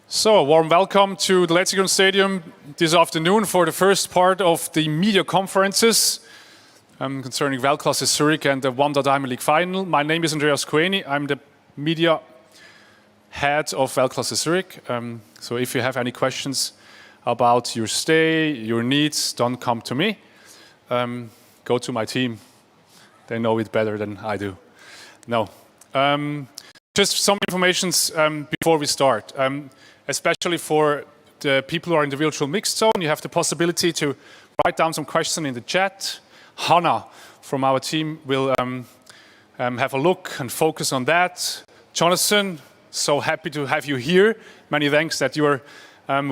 So, a warm welcome to the Lasitskene Stadium this afternoon for the first part of the media conferences concerning Weltklasse Zürich and the Wanda Diamond League Final. My name is Andreas. I'm the media head of Weltklasse Zürich. So if you have any questions about your stay, your needs, don't come to me. Go to my team. They know it better than I do. No. Just some information before we start. Especially for the people who are in the virtual mixed zone, you have the possibility to write down some questions in the chat. Hannah from our team will have a look and focus on that. Jonathan, so happy to have you here. Many thanks that you are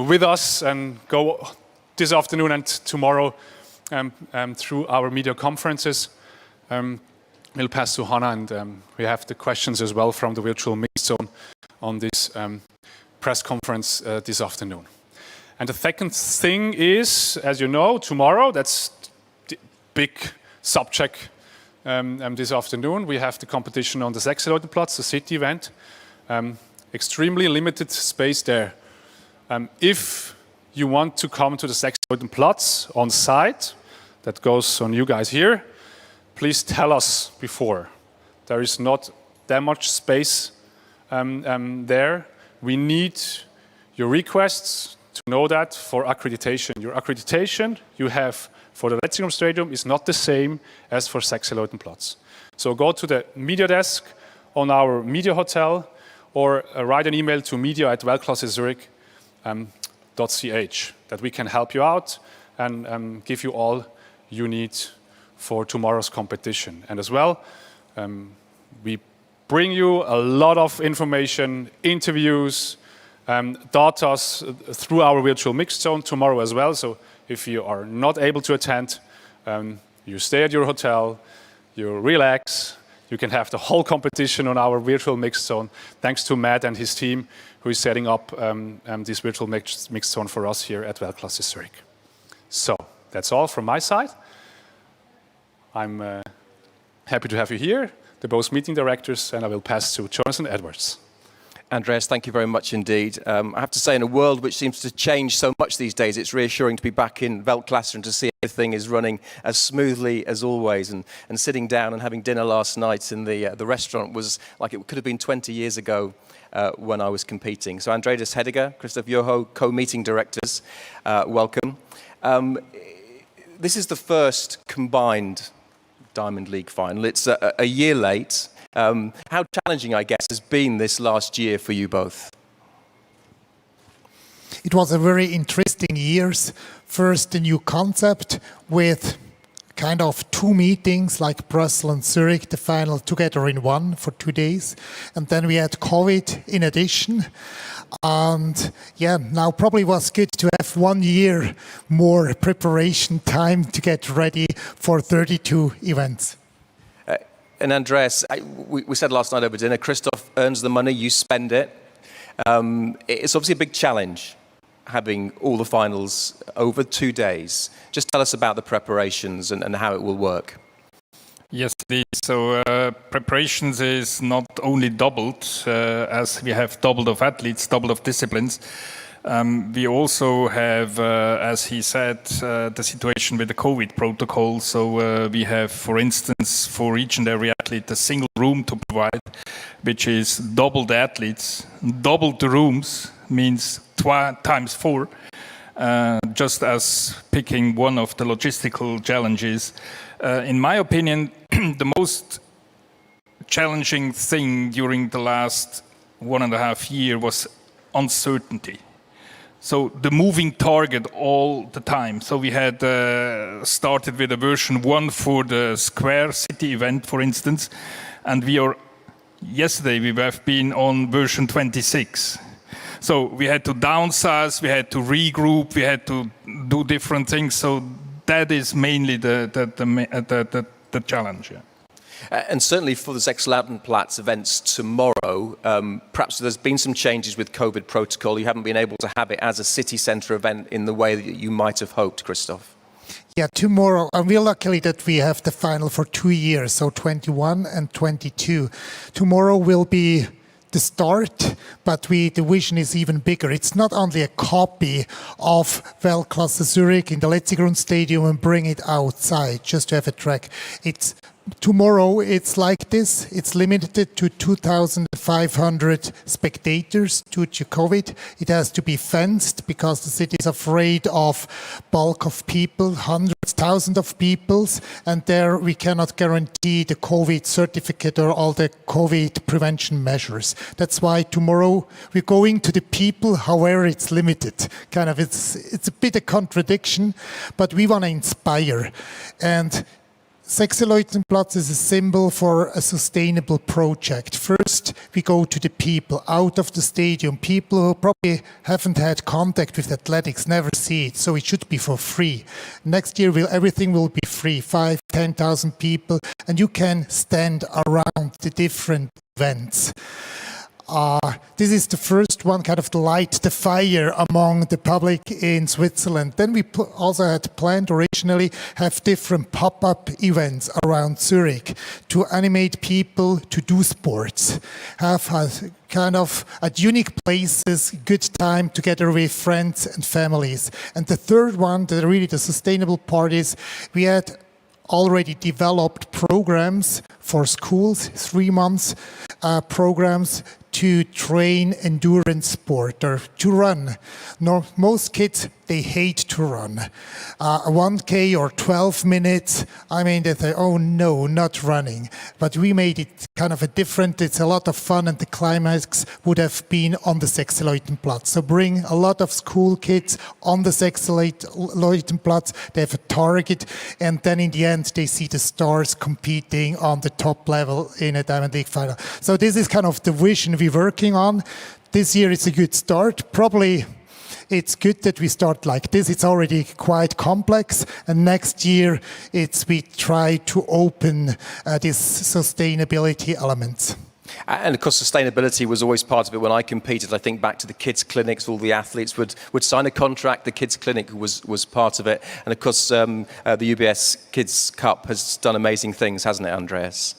with us and go this afternoon and tomorrow through our media conferences. We'll pass to Hannah, and we have the questions as well from the virtual mixed zone on this press conference this afternoon. And the second thing is, as you know, tomorrow, that's the big subject this afternoon. We have the competition on the Platz, the city event. Extremely limited space there. If you want to come to the Platz on site, that goes on you guys here, please tell us before. There is not that much space there. We need your requests to know that for accreditation. Your accreditation you have for the Lasitskene Stadium is not the same as for Platz. So go to the media desk on our media hotel or write an email to media@weltklassezurich.ch that we can help you out and give you all you need for tomorrow's competition. And as well, we bring you a lot of information, interviews, data through our virtual mixed zone tomorrow as well. So if you are not able to attend, you stay at your hotel, you relax, you can have the whole competition on our virtual mixed zone, thanks to Matt and his team, who is setting up this virtual mixed zone for us here at Weltklasse Zürich. So that's all from my side. I'm happy to have you here, the both meeting directors, and I will pass to Jonathan Edwards. Andreas, thank you very much indeed. I have to say, in a world which seems to change so much these days, it's reassuring to be back in Weltklasse and to see everything is running as smoothly as always. And sitting down and having dinner last night in the restaurant was like it could have been 20 years ago when I was competing. So Andreas, Hediger, Christoph, Joho, co-meeting directors, welcome. This is the first combined Diamond League Final. It's a year late. How challenging, I guess, has been this last year for you both? It was a very interesting years. First, a new concept with kind of two meetings like Brussels and Zurich, the final together in one for 2 days. And then we had COVID in addition. And yeah, now probably was good to have 1 year more preparation time to get ready for 32 events. And Andreas, we said last night over dinner, Christoph earns the money, you spend it. It's obviously a big challenge having all the finals over 2 days. Just tell us about the preparations and how it will work. Yes, so preparations is not only doubled, as we have doubled of athletes, doubled of disciplines. We also have, as he said, the situation with the COVID protocol. So we have, for instance, for each and every athlete, a single room to provide, which is double the athletes. Double the rooms means times 4, just as picking one of the logistical challenges. In my opinion, the most challenging thing during the last 1.5 years was uncertainty. So the moving target all the time. So we had started with a version 1 for the Square City event, for instance, and yesterday we have been on version 26. So we had to downsize, we had to regroup, we had to do different things. So that is mainly the challenge. Yeah. And certainly for the Platz events tomorrow, perhaps there's been some changes with COVID protocol. You haven't been able to have it as a city centre event in the way that you might have hoped, Christoph. Yeah, tomorrow, and we're lucky that we have the final for 2 years, so 21 and 22. Tomorrow will be the start, but the vision is even bigger. It's not only a copy of Weltklasse Zürich in the Letzigrund Stadium and bring it outside just to have a track. Tomorrow it's like this. It's limited to 2,500 spectators due to COVID. It has to be fenced because the city is afraid of bulk of people, hundreds, thousands of people, and there we cannot guarantee the COVID certificate or all the COVID prevention measures. That's why tomorrow we're going to the people, however it's limited. It's a bit a contradiction, but we want to inspire. And 6. Platz is a symbol for a sustainable project. First, we go to the people, out of the stadium, people who probably haven't had contact with athletics, never see it, so it should be for free. Next year, everything will be free, 5,000, 10,000 people, and you can stand around the different events. This is the first one, kind of to light the fire among the public in Switzerland. Then we also had planned originally have different pop-up events around Zurich to animate people to do sports, have at unique places, good time together with friends and families. And the third one, the sustainable part is we had already developed programs for schools, 3 months programs to train endurance sport or to run. Most kids, they hate to run. 1K or 12 minutes, they say, oh no, not running. But we made it kind of it's a lot of fun, and the climax would have been on the 6. Platz. So bring a lot of school kids on the 6. Platz, they have a target, and then in the end they see the stars competing on the top level in a Diamond League final. So this is kind of the vision we're working on. This year it's a good start. Probably it's good that we start like this. It's already quite complex. And next year we try to open these sustainability elements. And of course, sustainability was always part of it when I competed. I think back to the kids' clinics, all the athletes would sign a contract. The kids' clinic was part of it. And of course, the UBS Kids Cup has done amazing things, hasn't it, Andreas?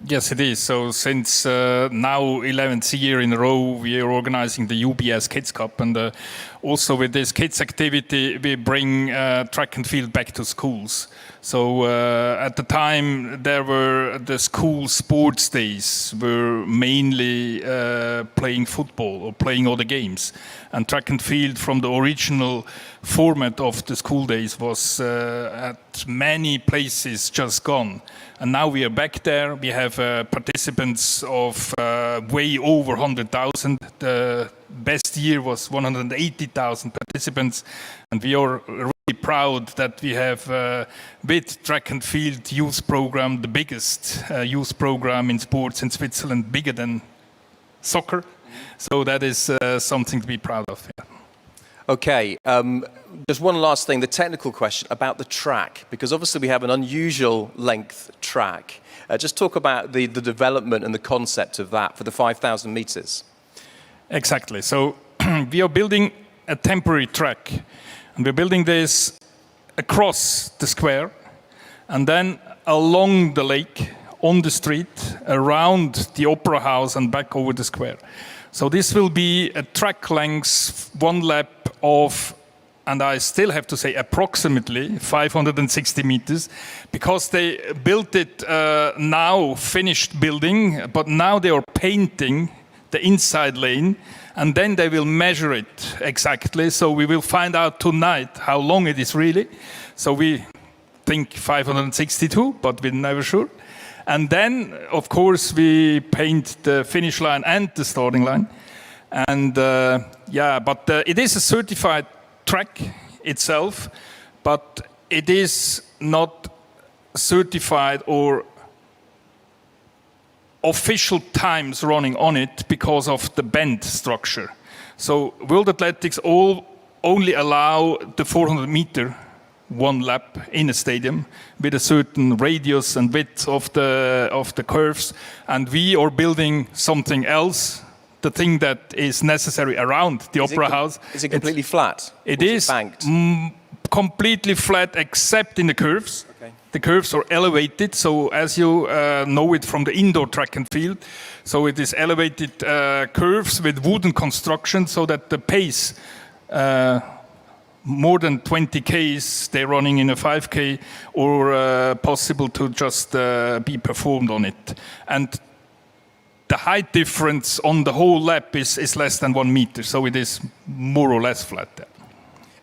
Yes, it is. So since now 11th year in a row, we are organizing the UBS Kids Cup. And also with this kids activity, we bring track and field back to schools. So at the time, there were the school sports days were mainly playing football or playing other games. And track and field from the original format of the school days was at many places just gone. And now we are back there. We have participants of way over 100,000. The best year was 180,000 participants. And we are really proud that we have with track and field youth program, the biggest youth program in sports in Switzerland, bigger than soccer. So that is something to be proud of. Yeah. Okay, just one last thing, the technical question about the track, because obviously we have an unusual length track. Just talk about the development and the concept of that for the 5,000 meters. Exactly. So we are building a temporary track, and we're building this across the square, and then along the lake, on the street, around the Opera House, and back over the square. So this will be a track length, 1 lap of, and I still have to say approximately 560 meters, because they built it now, finished building, but now they are painting the inside lane, and then they will measure it exactly. So we will find out tonight how long it is really. So we think 562, but we're never sure. And then, of course, we paint the finish line and the starting line. And it is a certified track itself, but it is not certified or official times running on it because of the bend structure. So World Athletics only allow the 400 meter 1 lap in a stadium with a certain radius and width of the curves, and we are building something else, the thing that is necessary around the Opera House. Is it completely flat? It is banked? Completely flat except in the curves. Okay. The curves are elevated, so as you know it from the indoor track and field, so it is elevated curves with wooden construction so that the pace, more than 20 Ks, they're running in a 5K, or possible to just be performed on it. And the height difference on the whole lap is less than 1 meter, so it is more or less flat there.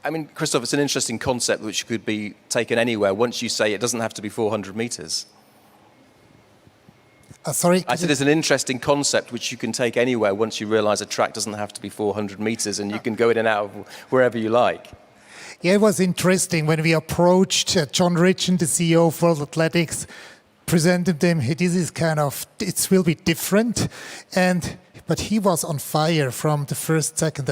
I mean, Christoph, it's an interesting concept which could be taken anywhere once you say it doesn't have to be 400 meters. Sorry? I said it's an interesting concept which you can take anywhere once you realize a track doesn't have to be 400 meters and you can go in and out of wherever you like. Yeah, it was interesting when we approached John Ritchen, the CEO of World Athletics, presented them, hey, this is kind of, it will be different. But he was on fire from the first second.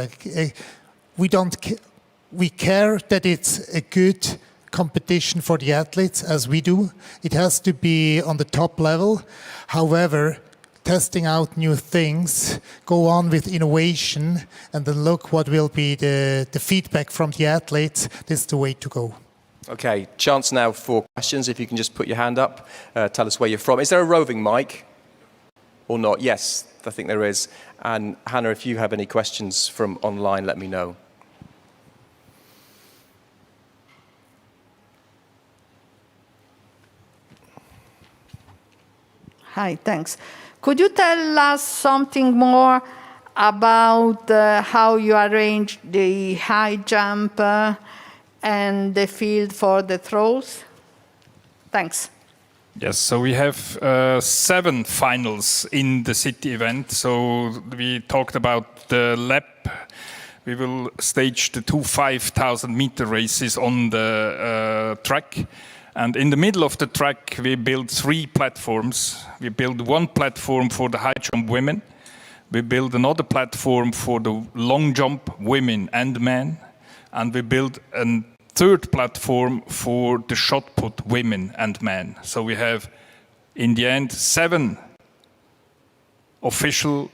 We care that it's a good competition for the athletes, as we do. It has to be on the top level. However, testing out new things, go on with innovation, and then look what will be the feedback from the athletes. This is the way to go. Okay, chance now for questions. If you can just put your hand up, tell us where you're from. Is there a roving mic or not? Yes, I think there is. And Hannah, if you have any questions from online, let me know. Hi, thanks. Could you tell us something more about how you arrange the high jump and the field for the throws? Thanks. Yes, so we have 7 finals in the city event. So we talked about the lap. We will stage the 2 5,000-meter races on the track. And in the middle of the track, we build 3 platforms. We build 1 platform for the high jump women. We build another platform for the long jump women and men. And we build a 3rd platform for the shot put women and men. So we have, in the end, 7 official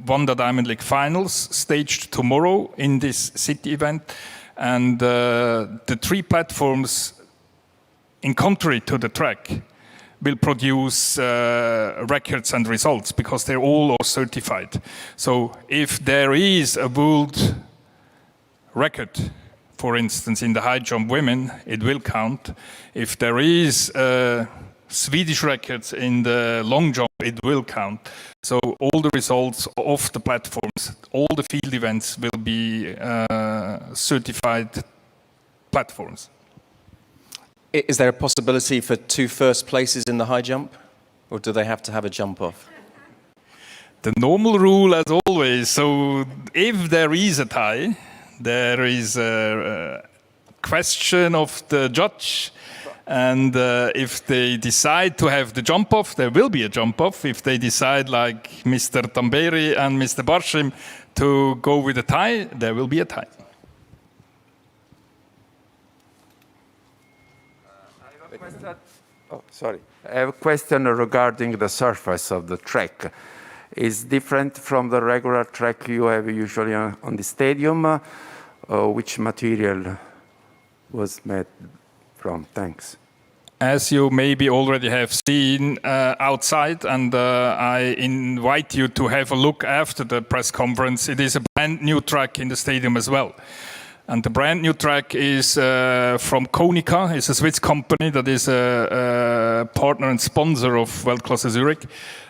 Wanda Diamond League finals staged tomorrow in this city event. And the 3 platforms, in contrary to the track, will produce records and results because they're all certified. So if there is a world record, for instance, in the high jump women, it will count. If there is Swedish records in the long jump, it will count. So all the results of the platforms, all the field events will be certified platforms. Is there a possibility for 2 first places in the high jump? Or do they have to have a jump off? The normal rule, as always, so if there is a tie, there is a question of the judge. And if they decide to have the jump off, there will be a jump off. If they decide, like Mr. Tamberi and Mr. Barshim, to go with a tie, there will be a tie. I have a question regarding the surface of the track. Is different from the regular track you have usually on the stadium? Which material was made from? Thanks. As you maybe already have seen outside, and I invite you to have a look after the press conference, it is a brand new track in the stadium as well. And the brand new track is from Konica. It's a Swiss company that is a partner and sponsor of Weltklasse Zürich.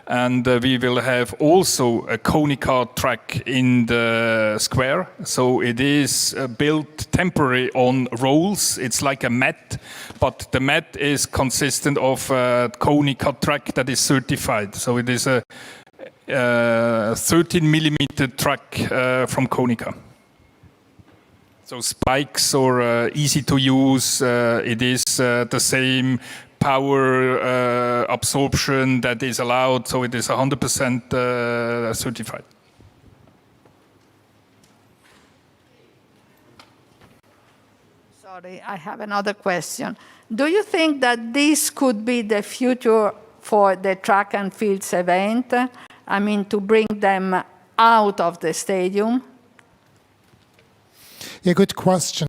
And we will have also a Konica track in the square. So it is built temporary on rolls. It's like a mat, but the mat is consistent of a Konica track that is certified. So it is a 13 millimeter track from Konica. So spikes are easy to use. It is the same power absorption that is allowed. So it is 100% certified. Sorry, I have another question. Do you think that this could be the future for the track and fields event? I mean, to bring them out of the stadium? Yeah, good question.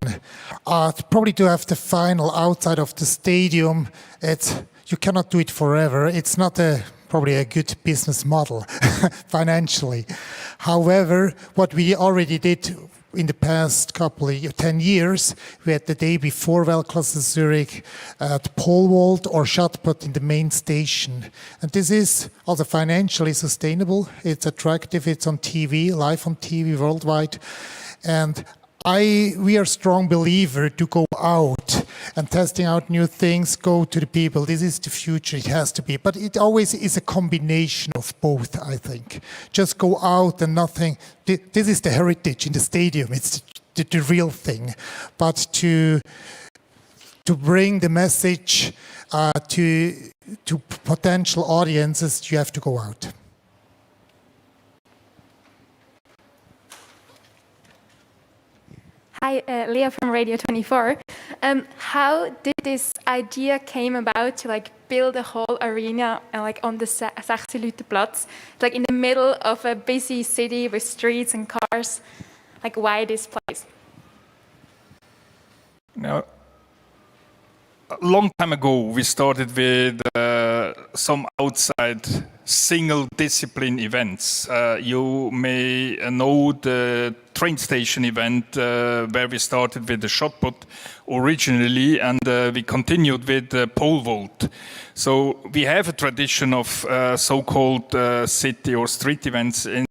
Probably to have the final outside of the stadium, you cannot do it forever. It's not probably a good business model financially. However, what we already did in the past 10 years, we had the day before Weltklasse Zürich at pole vault or shot put in the main station. And this is also financially sustainable. It's attractive. It's on TV, live on TV worldwide. And we are strong believer to go out and testing out new things, go to the people. This is the future, it has to be. But it always is a combination of both, I think. Just go out and nothing. This is the heritage in the stadium. It's the real thing. But to bring the message to potential audiences, you have to go out. Hi, Leah from Radio 24. How did this idea came about to build a whole arena on the 60 Platz, in the middle of a busy city with streets and cars? Why this place? Now, a long time ago, we started with some outside single discipline events. You may know the train station event where we started with the shot put originally, and we continued with the pole vault. So we have a tradition of so-called city or street events in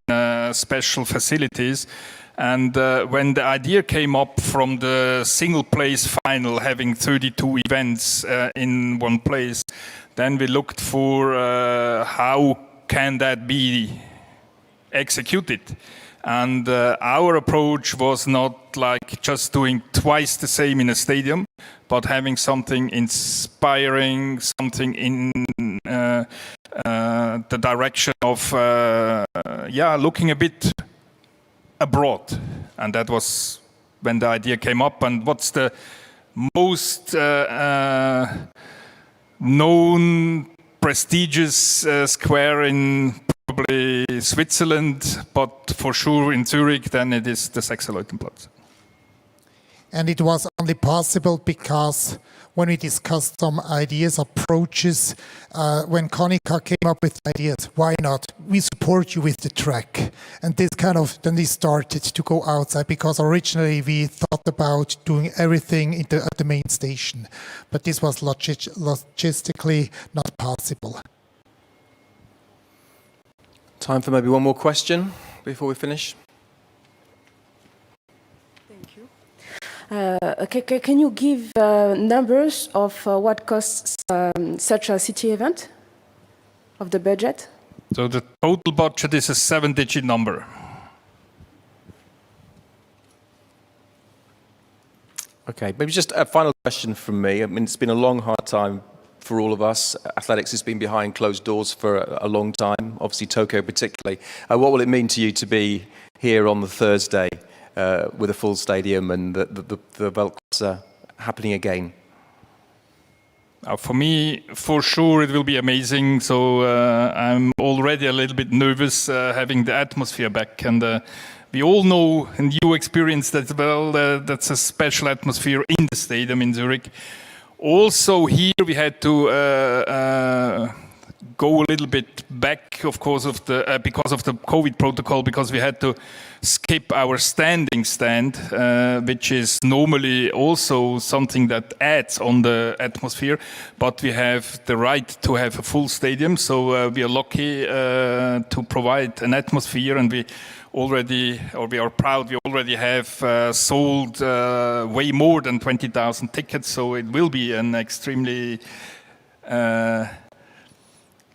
special facilities. And when the idea came up from the single place final, having 32 events in one place, then we looked for how can that be executed. And our approach was not just doing twice the same in a stadium, but having something inspiring, something in the direction of looking a bit abroad. And that was when the idea came up. And what's the most known prestigious square in probably Switzerland, but for sure in Zurich, then it is the 60 Platz. And it was only possible because when we discussed some ideas, approaches, when Konica came up with ideas, why not? We support you with the track. And this then they started to go outside, because originally we thought about doing everything at the main station. But this was logistically not possible. Time for maybe one more question before we finish. Can you give numbers of what costs such a city event, of the budget? So the total budget is a 7-digit number. Okay, maybe just a final question from me. I mean, it's been a long, hard time for all of us. Athletics has been behind closed doors for a long time, obviously Tokyo particularly. What will it mean to you to be here on the Thursday with a full stadium and the Weltklasse happening again? For me, for sure, it will be amazing. So I'm already a little bit nervous having the atmosphere back. And we all know, and you experienced that well, that's a special atmosphere in the stadium in Zurich. Also here we had to go a little bit back, of course, because of the COVID protocol, because we had to skip our standing stand, which is normally also something that adds on the atmosphere. But we have the right to have a full stadium, so we are lucky to provide an atmosphere, and we are proud, we already have sold way more than 20,000 tickets, so it will be an extremely,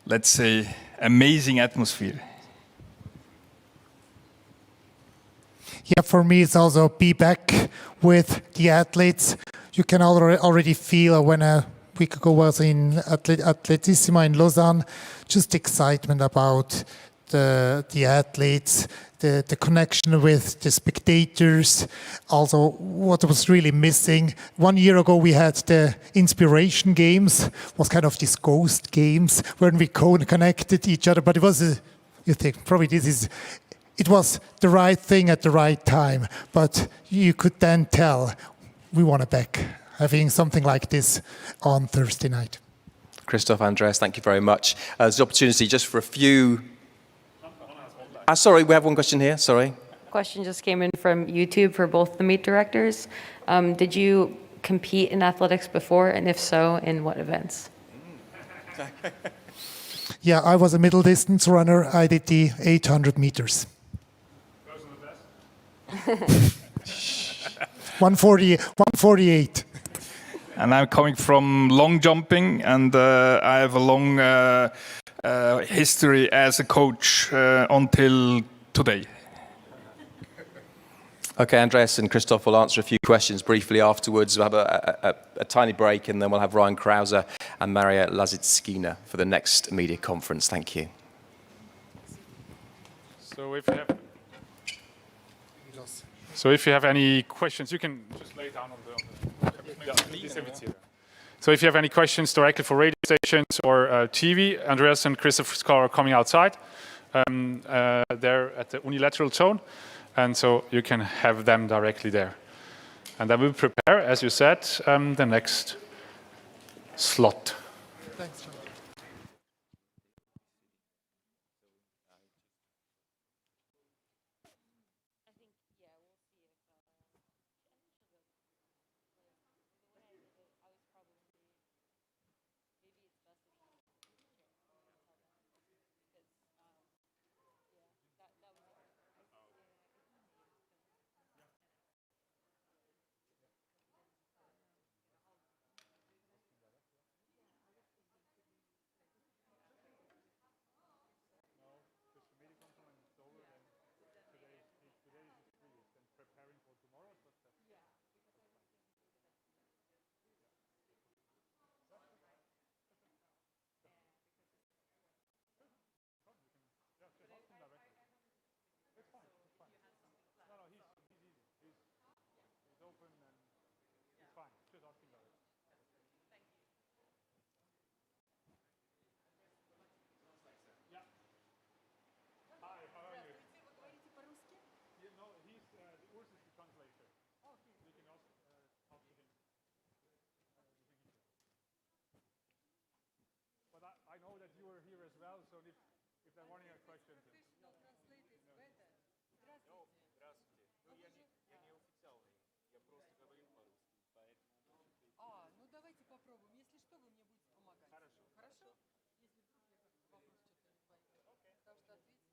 let's say, amazing atmosphere. Yeah, for me it's also be back with the athletes. You can already feel when a week ago was in Atletissima in Lausanne, just excitement about the athletes, the connection with the spectators. Also, what was really missing. 1 year ago, we had the inspiration games, was kind of these ghost games when we connected each other. But it was, you think, probably this is it was the right thing at the right time, but you could then tell we want it back, having something like this on Thursday night. Christoph, Andreas, thank you very much. There's an opportunity just for a few... sorry, we have one question here, sorry. Question just came in from YouTube for both the meet directors. Did you compete in athletics before, and if so, in what events? Yeah, I was a middle distance runner. I did the 800 meters. 148. And I'm coming from long jumping, and I have a long history as a coach until today. Okay, Andreas and Christoph will answer a few questions briefly afterwards. We'll have a tiny break, and then we'll have Ryan Crowser and Mariya Lasitskene for the next media conference. Thank you. So if you have any questions, you can just lay down on the So if you have any questions directly for radio stations or TV, Andreas and Christoph are coming outside. They're at the unilateral zone, and so you can have them directly there. And then we'll prepare, as you said, the next slot. Thanks, John. I know that you were here as well, so if there are any questions. Ну давайте попробуем. Если что, вы мне будете помогать. Хорошо. Хорошо? Если вдруг я вопрос что-то не пойму. Потому что ответить, да.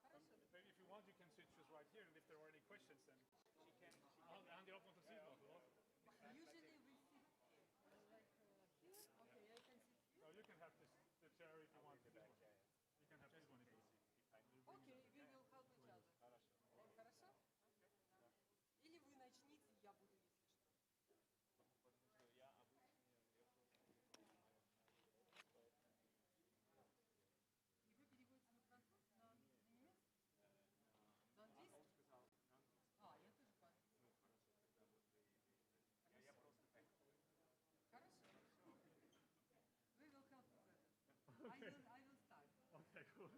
Хорошо. Maybe if you want, you can sit just right here, and if there are any questions, then she can. And the open to see them. Usually we sit like here. Okay, I can sit here. No, you can have this, the chair if you want. You can have this one if you want. Okay, we will help each other. Хорошо? Или вы начните, я буду, если что. И вы переводите на французский, на немецкий? На английский? А, я тоже по-английски. Хорошо. We will help together. I will start. Okay, cool.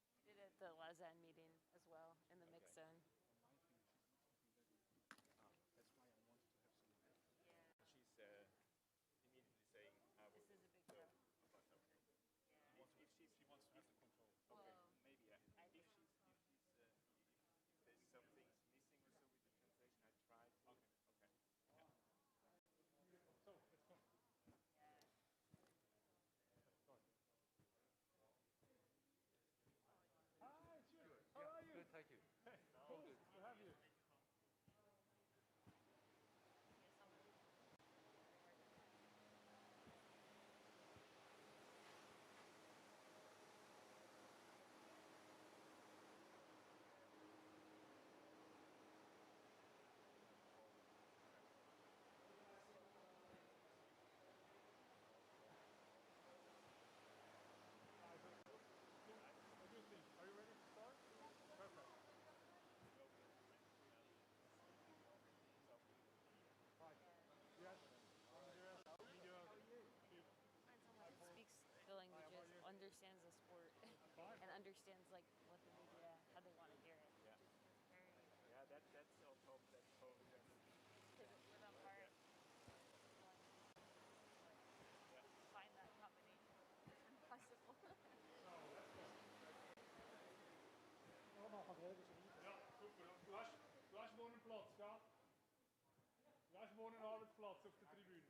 She did it at the Lausanne meeting as well in the mix zone. understands the sport and understands like what the media, how they want to hear it. Yeah, that's on top. That's totally Without heart, find that combination. Impossible. Ja, super. Du hast morgen einen Platz, gell? Du hast morgen einen Arbeitsplatz auf der Tribüne.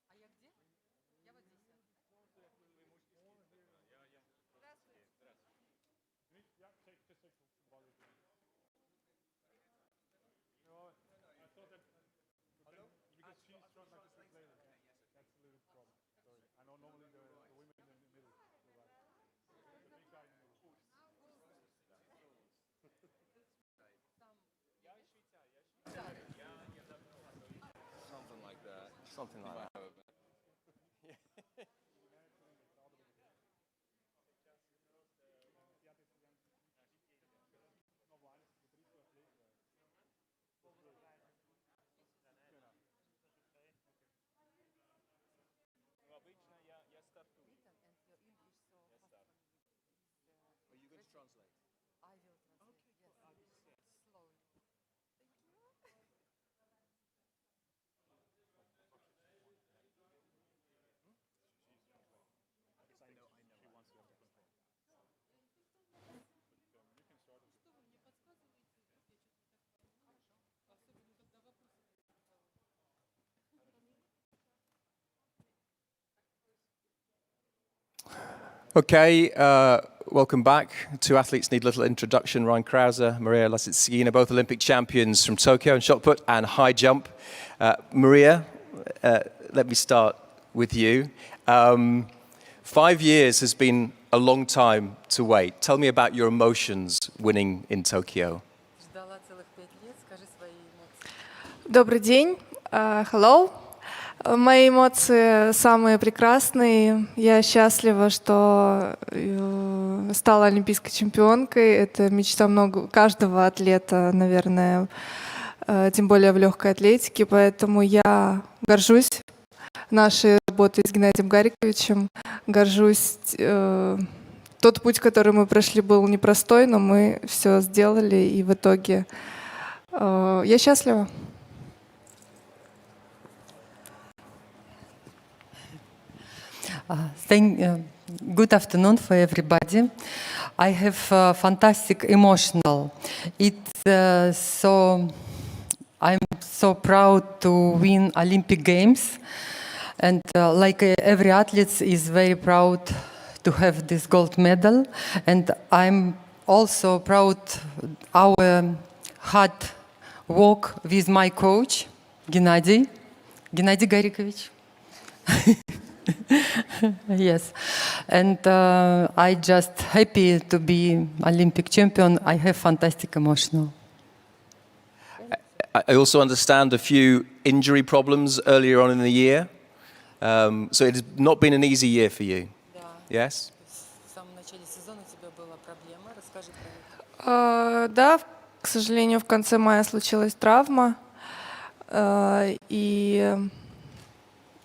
А я где? Я вот здесь сяду. Ja, take just take some body. No, I thought that because she's trying like this later. That's a little problem. Sorry. I know normally the women in the middle. So the big guy in the middle. Something like that. Something like that. Written and your English so fast. Are you going to translate? I will translate. Yes. Slowly. Thank you. Что вы мне подсказываете? Я что-то так не понимаю. Особенно, когда вопросы Okay, welcome back. Two athletes need little introduction. Ryan Crowser, Mariya Lasitskene, both Olympic champions from Tokyo in shot put and high jump. Mariya, let me start with you. 5 years has been a long time to wait. Tell me about your emotions winning in Tokyo. Ждала целых 5 лет. Скажи свои эмоции. Добрый день. Hello. Мои эмоции самые прекрасные. Я счастлива, что стала олимпийской чемпионкой. Это мечта каждого атлета, наверное, тем более в легкой атлетике. Поэтому я горжусь нашей работой с Геннадием Гариковичем. Горжусь. Тот путь, который мы прошли, был непростой, но мы все сделали, и в итоге я счастлива. Good afternoon for everybody. I have fantastic emotional. I'm so proud to win Olympic Games, and like every athlete is very proud to have this gold medal. And I'm also proud our hard work with my coach Gennady Garikovich. Yes, and I just happy to be Olympic champion. I have fantastic emotional. I also understand a few injury problems earlier on in the year. So it has not been an easy year for you. Yes? В самом начале сезона у тебя была проблема. Расскажи про это. Да, к сожалению, в конце мая случилась травма. И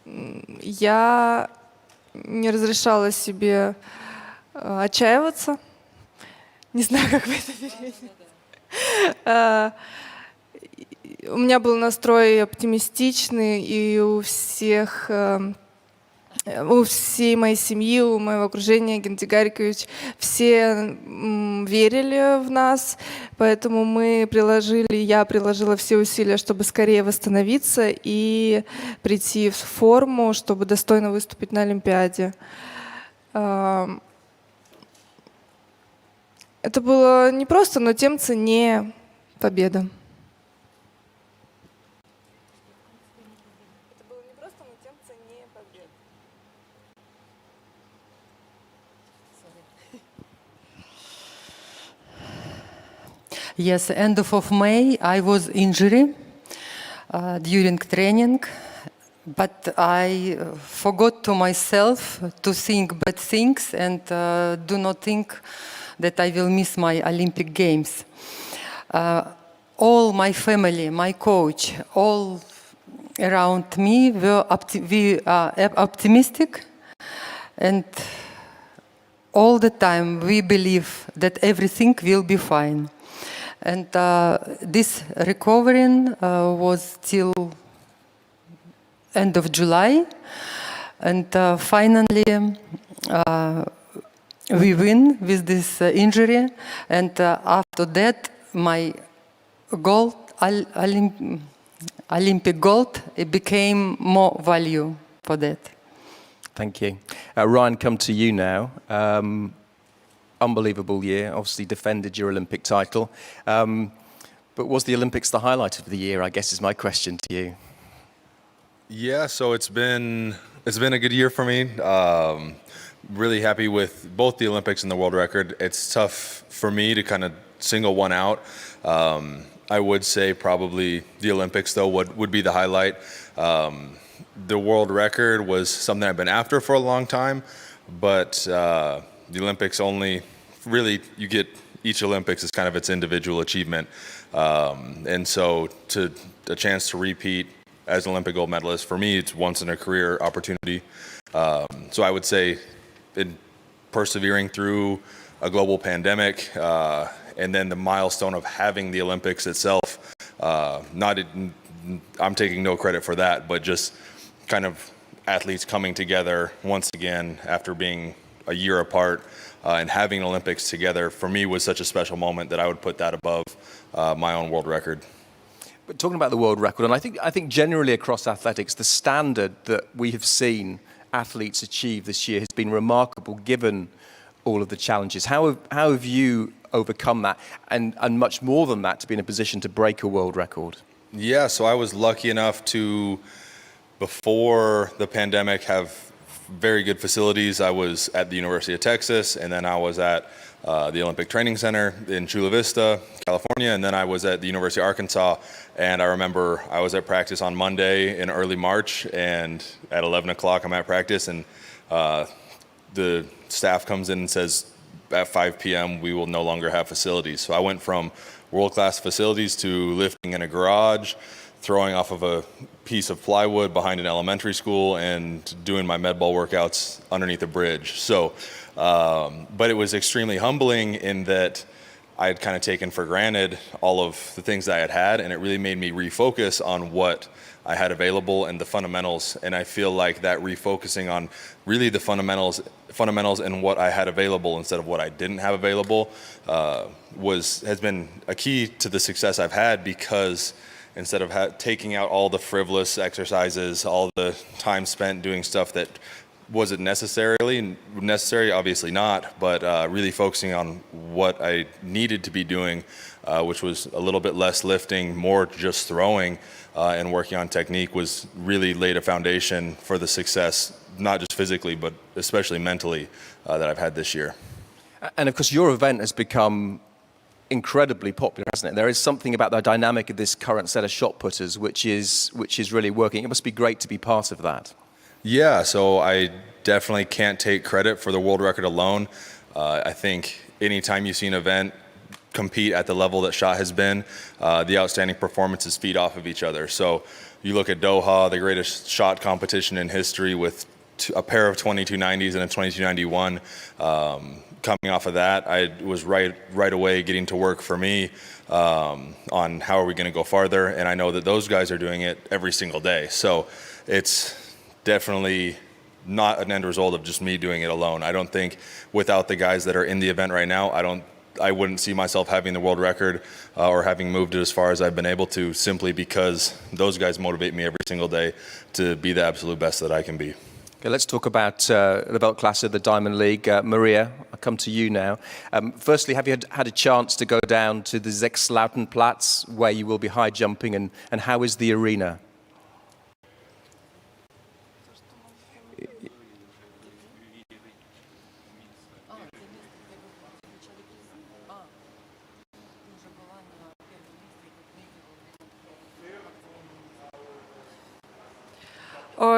я не разрешала себе отчаиваться. Не знаю, как вы это переведете. У меня был настрой оптимистичный, и у всей моей семьи, у моего окружения, Геннадий Гарикович, все верили в нас, поэтому я приложила все усилия, чтобы скорее восстановиться и прийти в форму, чтобы достойно выступить на Олимпиаде. Это было непросто, но тем ценнее победа. Yes, end of May I was injured during training, but I forgot to myself to think bad things and do not think that I will miss my Olympic Games. All my family, my coach, all around me we are optimistic, and all the time we believe that everything will be fine. And this recovering was till end of July, and finally we win with this injury, and after that my gold, Olympic gold, it became more value for that. Thank you. Ryan, come to you now. Unbelievable year, obviously defended your Olympic title. But was the Olympics the highlight of the year, I guess is my question to you. Yeah, so it's been a good year for me. Really happy with both the Olympics and the world record. It's tough for me to kind of single one out. I would say probably the Olympics, though, would be the highlight. The world record was something I've been after for a long time, but the Olympics only, really, you get each Olympics is kind of its individual achievement. And so a chance to repeat as an Olympic gold medalist, for me, it's once in a career opportunity. So I would say in persevering through a global pandemic, and then the milestone of having the Olympics itself, I'm taking no credit for that, but just kind of athletes coming together once again after being a year apart, and having Olympics together for me was such a special moment that I would put that above my own world record. But talking about the world record, and I think generally across athletics, the standard that we have seen athletes achieve this year has been remarkable given all of the challenges. How have you overcome that, and much more than that, to be in a position to break a world record? Yeah, so I was lucky enough to, before the pandemic, have very good facilities. I was at the University of Texas, and then I was at the Olympic Training Center in Chula Vista, California, and then I was at the University of Arkansas. And I remember I was at practice on Monday in early March, and at 11 o'clock I'm at practice, and the staff comes in and says, at 5 p.m. we will no longer have facilities. So I went from world-class facilities to lifting in a garage, throwing off of a piece of plywood behind an elementary school, and doing my med ball workouts underneath a bridge. So, but it was extremely humbling in that I had kind of taken for granted all of the things that I had, and it really made me refocus on what I had available and the fundamentals. And I feel like that refocusing on really the fundamentals and what I had available instead of what I didn't have available has been a key to the success I've had, because instead of taking out all the frivolous exercises, all the time spent doing stuff that wasn't necessary, obviously not, but really focusing on what I needed to be doing, which was a little bit less lifting, more just throwing, and working on technique, was really laid a foundation for the success, not just physically, but especially mentally, that I've had this year. And of course, your event has become incredibly popular, hasn't it? There is something about the dynamic of this current set of shot putters which is really working. It must be great to be part of that. Yeah, so I definitely can't take credit for the world record alone. I think anytime you see an event compete at the level that shot has been, the outstanding performances feed off of each other. So you look at Doha, the greatest shot competition in history, with a pair of 2290s and a 2291. Coming off of that, I was right away getting to work for me on how are we going to go farther, and I know that those guys are doing it every single day. So it's definitely not an end result of just me doing it alone. I don't think without the guys that are in the event right now, I wouldn't see myself having the world record or having moved it as far as I've been able to, simply because those guys motivate me every single day to be the absolute best that I can be. Okay, let's talk about the Weltklasse, the Diamond League. Mariya, I'll come to you now. Firstly, have you had a chance to go down to the Sechslautenplatz, where you will be high jumping, and how is the arena?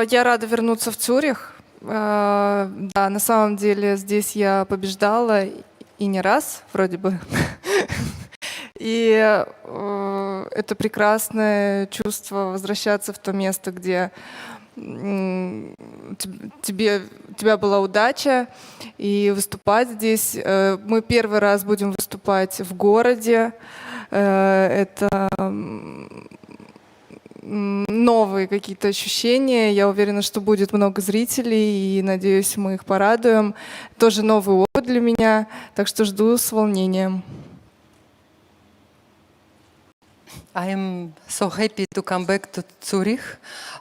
Я рада вернуться в Цюрих. Да, на самом деле здесь я побеждала, и не раз, вроде бы. И это прекрасное чувство возвращаться в то место, где у тебя была удача, и выступать здесь. Мы первый раз будем выступать в городе. Это новые какие-то ощущения. Я уверена, что будет много зрителей, и надеюсь, мы их порадуем. Тоже новый опыт для меня, так что жду с волнением. I'm so happy to come back to Zurich.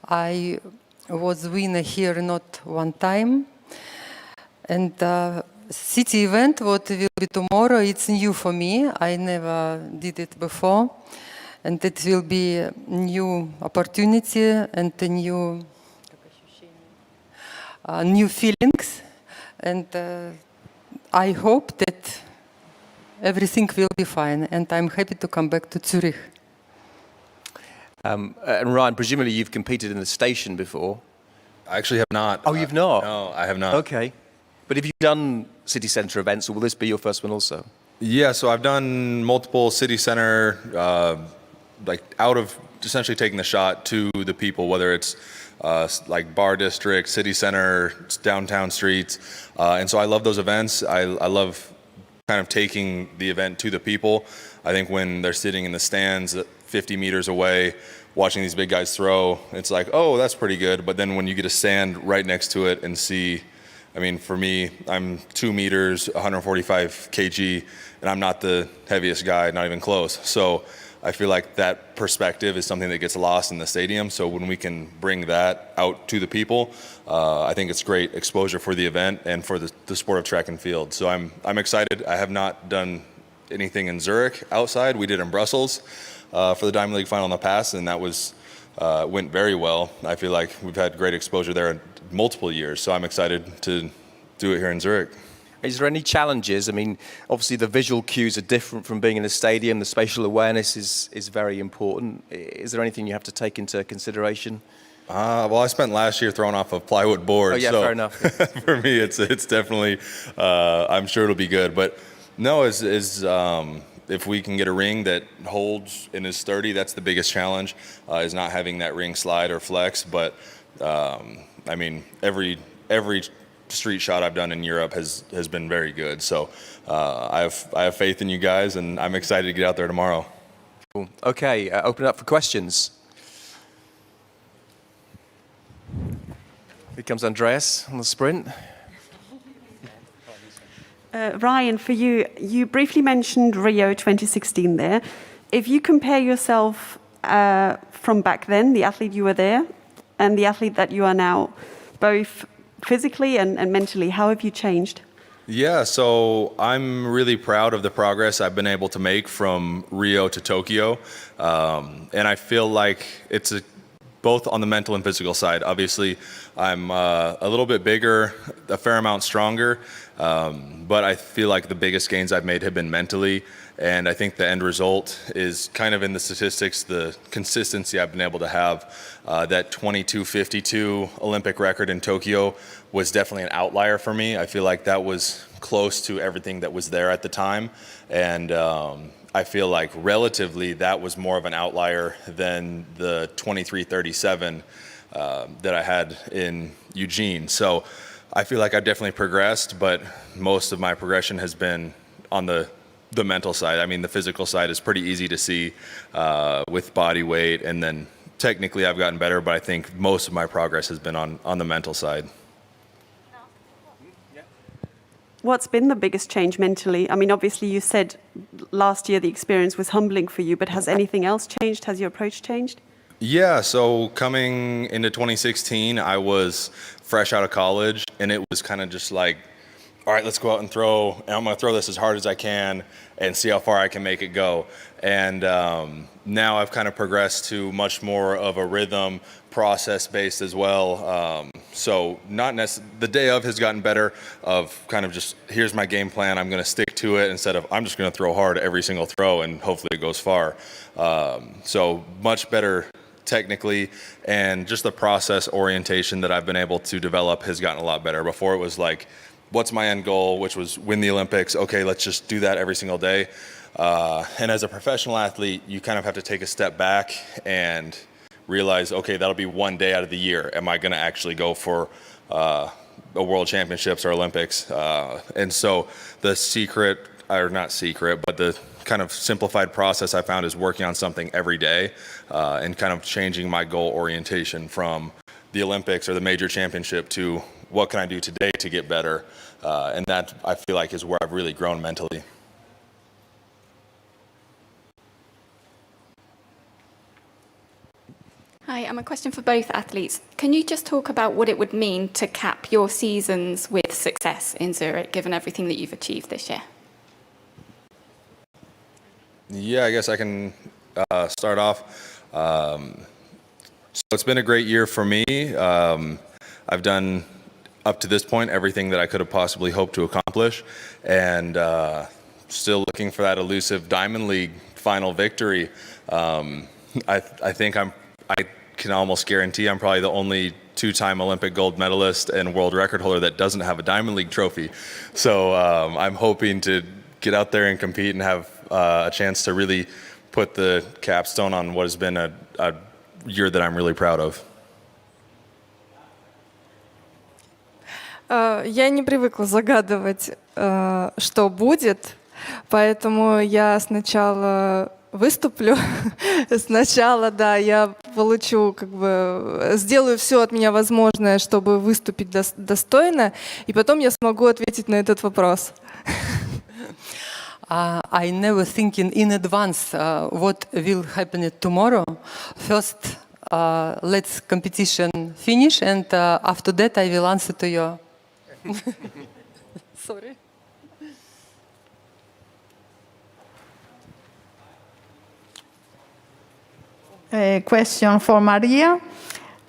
I was winner here not one time. And city event, what will be tomorrow, it's new for me. I never did it before. And it will be a new opportunity and a new feelings. And I hope that everything will be fine. And I'm happy to come back to Zurich. And Ryan, presumably you've competed in the station before. I actually have not. Oh, you've not? No, I have not. Okay. But have you done city centre events, or will this be your first one also? Yeah, so I've done multiple city center, like out of essentially taking the shot to the people, whether it's like bar district, city center, downtown streets. And so I love those events. I love kind of taking the event to the people. I think when they're sitting in the stands 50 meters away, watching these big guys throw, it's like, oh, that's pretty good. But then when you get to stand right next to it and see, I mean, for me, I'm 2 meters, 145 kg, and I'm not the heaviest guy, not even close. So I feel like that perspective is something that gets lost in the stadium. So when we can bring that out to the people, I think it's great exposure for the event and for the sport of track and field. So I'm excited. I have not done anything in Zurich outside. We did in Brussels for the Diamond League Final in the past, and that went very well. I feel like we've had great exposure there in multiple years, so I'm excited to do it here in Zurich. Is there any challenges? I mean, obviously the visual cues are different from being in a stadium. The spatial awareness is very important. Is there anything you have to take into consideration? Well, I spent last year throwing off a plywood board. Oh yeah, so fair enough. for me, it's definitely. I'm sure it'll be good, but no, if we can get a ring that holds and is sturdy, that's the biggest challenge. Is not having that ring slide or flex. But I mean, every street shot I've done in Europe has been very good. So I have faith in you guys, and I'm excited to get out there tomorrow. Cool. Okay, open it up for questions. Here comes Andreas on the sprint. Ryan, for you, you briefly mentioned Rio 2016 there. If you compare yourself from back then, the athlete you were there, and the athlete that you are now, both physically and mentally, how have you changed? Yeah, so I'm really proud of the progress I've been able to make from Rio to Tokyo. And I feel like it's both on the mental and physical side. Obviously, I'm a little bit bigger, a fair amount stronger, but I feel like the biggest gains I've made have been mentally, and I think the end result is kind of in the statistics, the consistency I've been able to have. That 22:52 Olympic record in Tokyo was definitely an outlier for me. I feel like that was close to everything that was there at the time, and I feel like relatively that was more of an outlier than the 23:37 that I had in Eugene. So I feel like I've definitely progressed, but most of my progression has been on the mental side. I mean, the physical side is pretty easy to see with body weight, and then technically I've gotten better, but I think most of my progress has been on the mental side. What's been the biggest change mentally? I mean, obviously you said last year the experience was humbling for you, but has anything else changed? Has your approach changed? Yeah, so coming into 2016, I was fresh out of college, and it was kind of just like, all right, let's go out and throw, and I'm going to throw this as hard as I can and see how far I can make it go. And now I've kind of progressed to much more of a rhythm, process-based as well. So the day of has gotten better of kind of just, here's my game plan, I'm going to stick to it, instead of I'm just going to throw hard every single throw and hopefully it goes far. So much better technically, and just the process orientation that I've been able to develop has gotten a lot better. Before it was like, what's my end goal, which was win the Olympics. Okay, let's just do that every single day. And as a professional athlete, you kind of have to take a step back and realize, okay, that'll be one day out of the year. Am I going to actually go for a World Championships or Olympics? And so the secret, or not secret, but the kind of simplified process I found is working on something every day and kind of changing my goal orientation from the Olympics or the major championship to what can I do today to get better? And that, I feel like, is where I've really grown mentally. Hi, a question for both athletes. Can you just talk about what it would mean to cap your seasons with success in Zurich, given everything that you've achieved this year? Yeah, I guess I can start off. So it's been a great year for me. I've done, up to this point, everything that I could have possibly hoped to accomplish, and still looking for that elusive Diamond League final victory. I think I can almost guarantee I'm probably the only two-time Olympic gold medalist and world record holder that doesn't have a Diamond League trophy. So I'm hoping to get out there and compete and have a chance to really put the capstone on what has been a year that I'm really proud of. Я не привыкла загадывать, что будет, поэтому я сначала выступлю. Сначала, да, я получу, сделаю все от меня возможное, чтобы выступить достойно, и потом я смогу ответить на этот вопрос. I never thinking in advance what will happen tomorrow. First, let's competition finish, and after that I will answer to your. Sorry. A question for Mariya.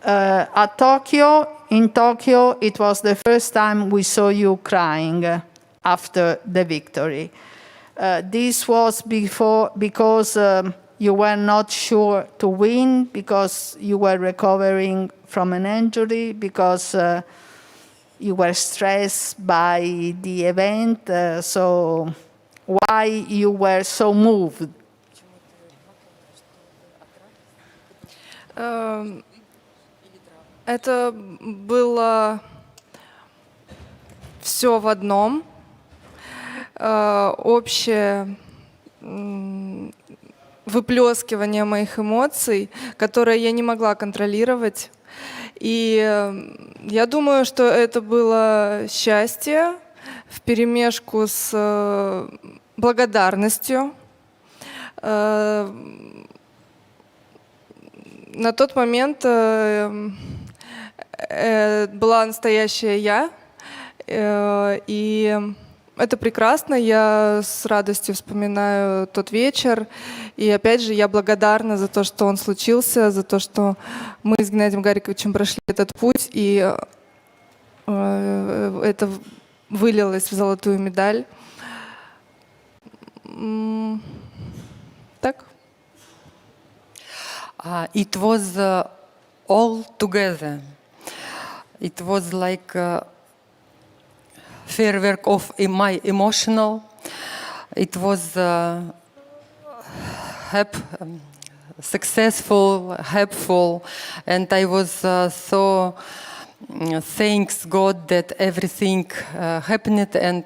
In Tokyo, it was the first time we saw you crying after the victory. This was because you were not sure to win, because you were recovering from an injury, because you were stressed by the event. So why you were so moved? Это было все в одном. Общее выплескивание моих эмоций, которое я не могла контролировать. И я думаю, что это было счастье вперемешку с благодарностью. На тот момент была настоящая я, и это прекрасно. Я с радостью вспоминаю тот вечер, и опять же я благодарна за то, что он случился, за то, что мы с Геннадием Гариковичем прошли этот путь, и это вылилось в золотую медаль. Так. It was all together. It was like a firework of my emotional. It was successful, happy, and I was so thanks God that everything happened. And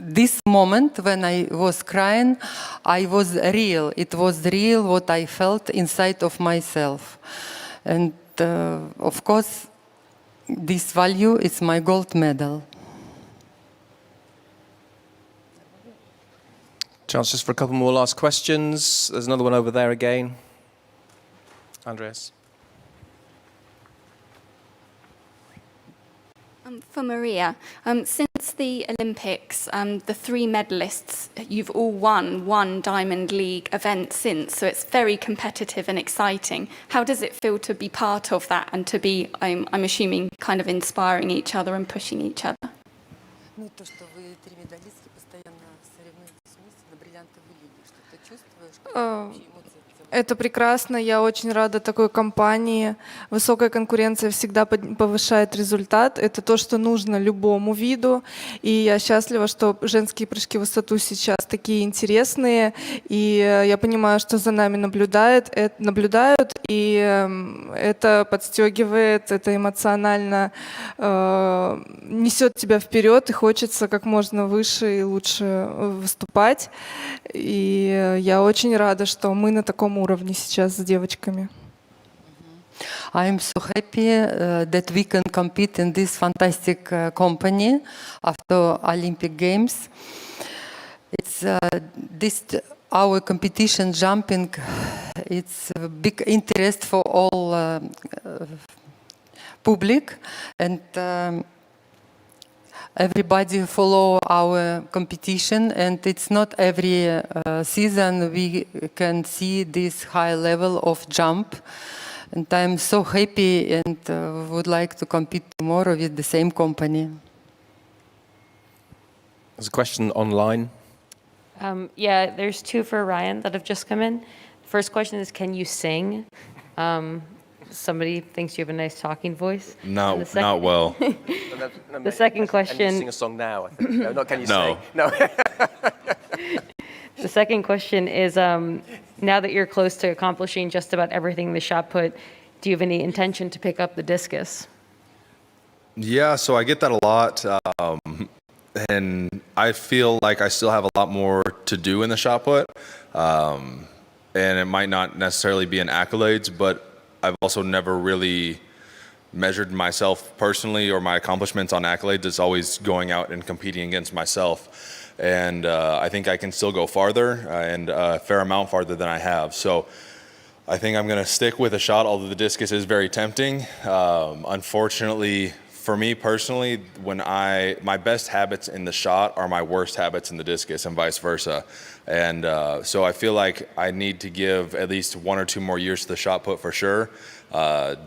this moment when I was crying, I was real. It was real what I felt inside of myself. And of course, this value is my gold medal. Chance just for a couple more last questions. There's another one over there again. Andreas. For Mariya, since the Olympics, the three medalists, you've all won one Diamond League event since, so it's very competitive and exciting. How does it feel to be part of that and to be, I'm assuming, kind of inspiring each other and pushing each other? Это прекрасно, я очень рада такой компании. Высокая конкуренция всегда повышает результат. Это то, что нужно любому виду. И я счастлива, что женские прыжки в высоту сейчас такие интересные. И я понимаю, что за нами наблюдают, и это подстегивает, это эмоционально несет тебя вперед, и хочется как можно выше и лучше выступать. И я очень рада, что мы на таком уровне сейчас с девочками. I'm so happy that we can compete in this fantastic company after Olympic Games. It's our competition jumping. It's a big interest for all public, and everybody follow our competition, and it's not every season we can see this high level of jump. And I'm so happy and would like to compete tomorrow with the same company. There's a question online. Yeah, there's two for Ryan that have just come in. First question is, can you sing? Somebody thinks you have a nice talking voice. Not well. The second question. Can you sing a song now? I think. No, not can you No. sing. No. The second question is, now that you're close to accomplishing just about everything in the shot put, do you have any intention to pick up the discus? Yeah, so I get that a lot. And I feel like I still have a lot more to do in the shot put. And it might not necessarily be in accolades, but I've also never really measured myself personally or my accomplishments on accolades. It's always going out and competing against myself. And I think I can still go farther and a fair amount farther than I have. So I think I'm going to stick with a shot, although the discus is very tempting. Unfortunately, for me personally, my best habits in the shot are my worst habits in the discus and vice versa. And so I feel like I need to give at least 1 or 2 more years to the shot put for sure,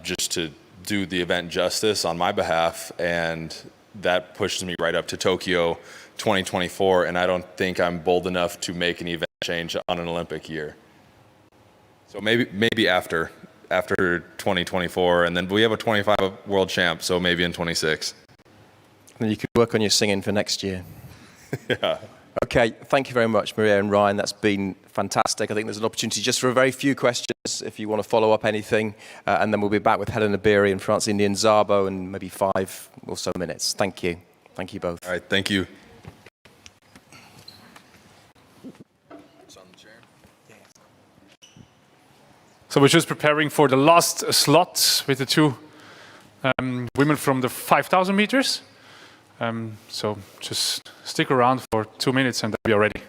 just to do the event justice on my behalf. And that pushes me right up to Tokyo 2024. And I don't think I'm bold enough to make an event change on an Olympic year. So maybe after 2024, and then we have a 25 world champ, so maybe in 26. And you could work on your singing for next year. Yeah. Okay, thank you very much, Mariya and Ryan. That's been fantastic. I think there's an opportunity just for a very few questions if you want to follow up anything. And then we'll be back with Hellen Obiri and Francine Niyonsaba in maybe 5 or so minutes. Thank you. Thank you both. All right, thank you. So we're just preparing for the last slot with the 2 women from the 5,000 meters. So just stick around for 2 minutes and then we are ready.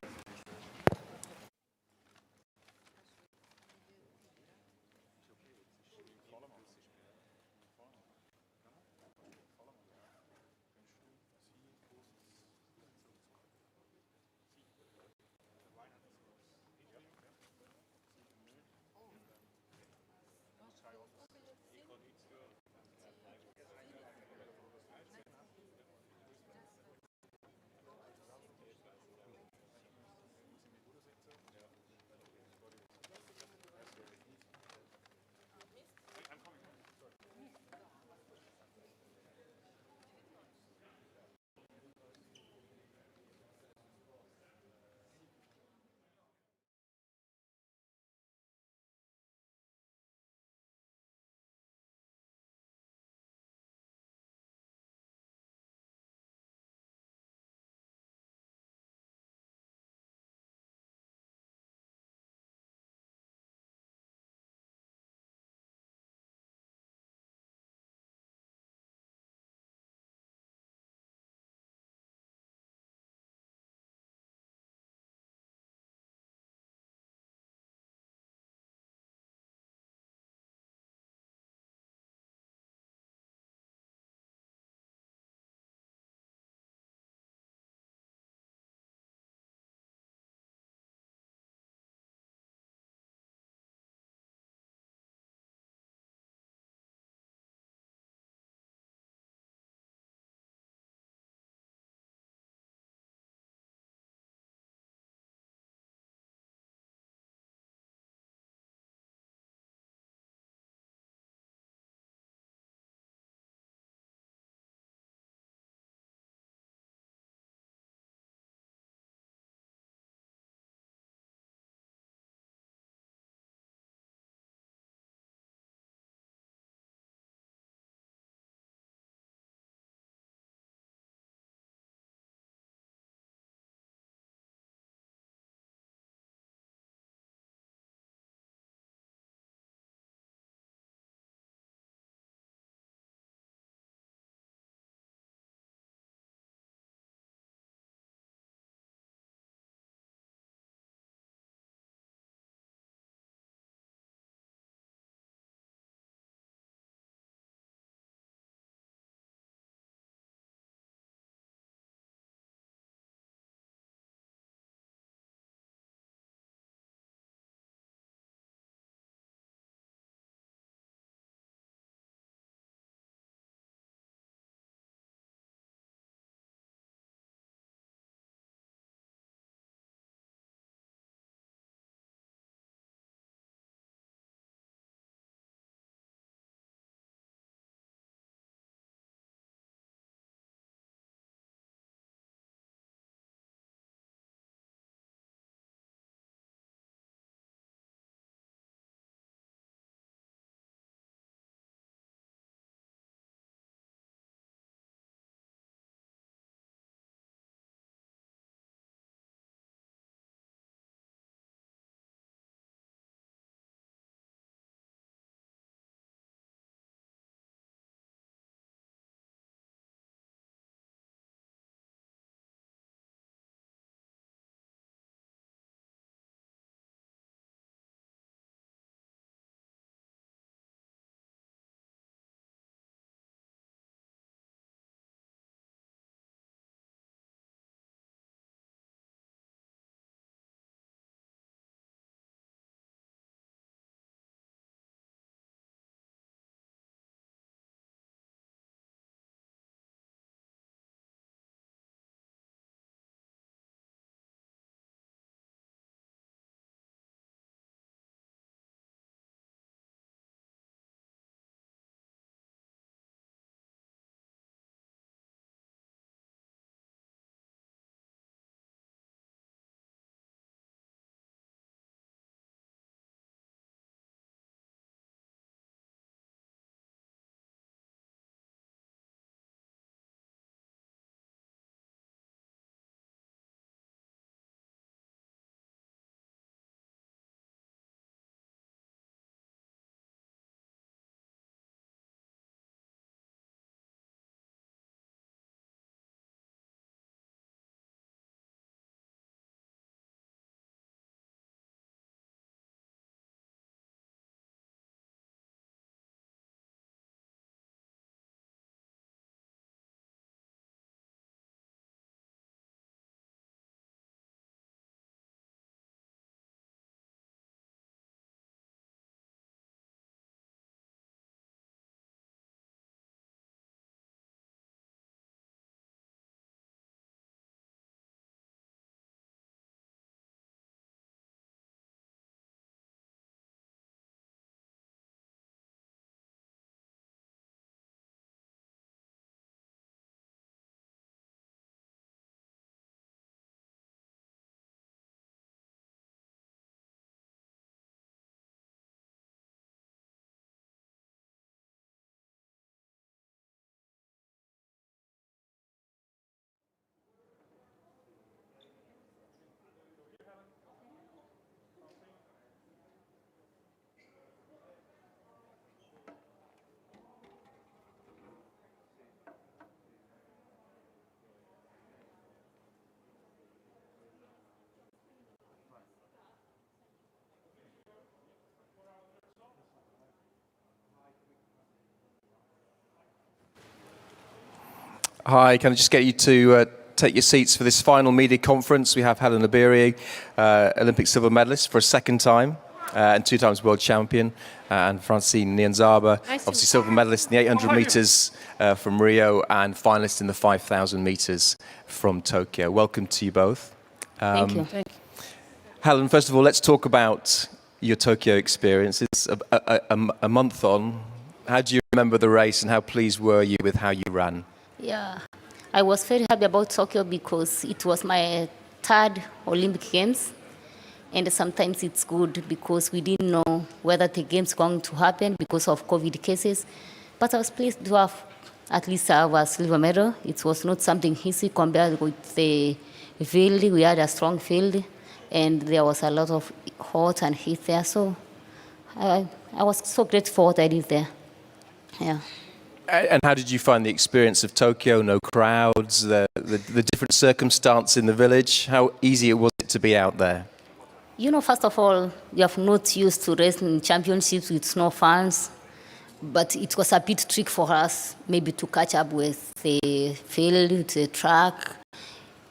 Hi, can I just get you to take your seats for this final media conference? We have Hellen Obiri, Olympic silver medalist for a second time and 2 times world champion, and Francine Niyonsaba, obviously silver medalist in the 800 meters from Rio and finalist in the 5,000 meters from Tokyo. Welcome to you both. Thank you. Hellen, first of all, let's talk about your Tokyo experience. It's a month on. How do you remember the race and how pleased were you with how you ran? Yeah, I was very happy about Tokyo because it was my 3rd Olympic Games. And sometimes it's good because we didn't know whether the games were going to happen because of COVID cases. But I was pleased to have at least have a silver medal. It was not something easy compared with the field. We had a strong field, and there was a lot of hot and heat there. So I was so grateful for what I did there. Yeah. And how did you find the experience of Tokyo? No crowds, the different circumstance in the village. How easy was it to be out there? You know, first of all, we have not used to racing championships with no fans, but it was a bit trick for us, maybe to catch up with the field, the track,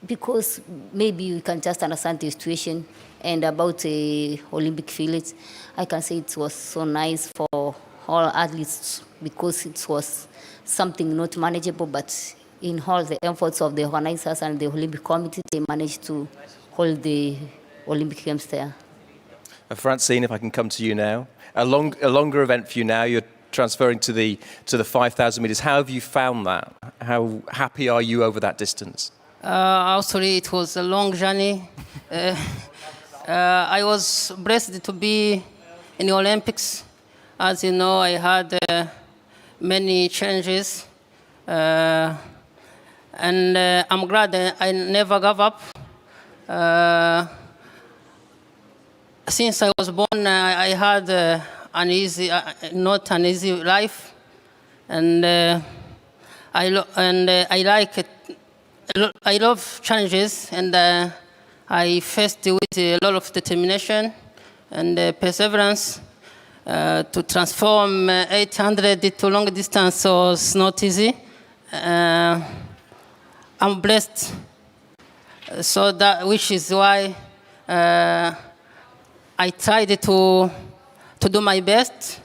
because maybe we can just understand the situation. And about the Olympic Village, I can say it was so nice for all athletes because it was something not manageable, but in all the efforts of the organizers and the Olympic Committee, they managed to hold the Olympic Games there. Francine, if I can come to you now. A longer event for you now. You're transferring to the 5,000 meters. How have you found that? How happy are you over that distance? Actually, it was a long journey. I was blessed to be in the Olympics. As you know, I had many challenges. And I'm glad that I never gave up. Since I was born, I had not an easy life, and I like it. I love challenges, and I faced with a lot of determination and perseverance to transform 800 to long distance. So it's not easy. I'm blessed. So that, which is why I tried to do my best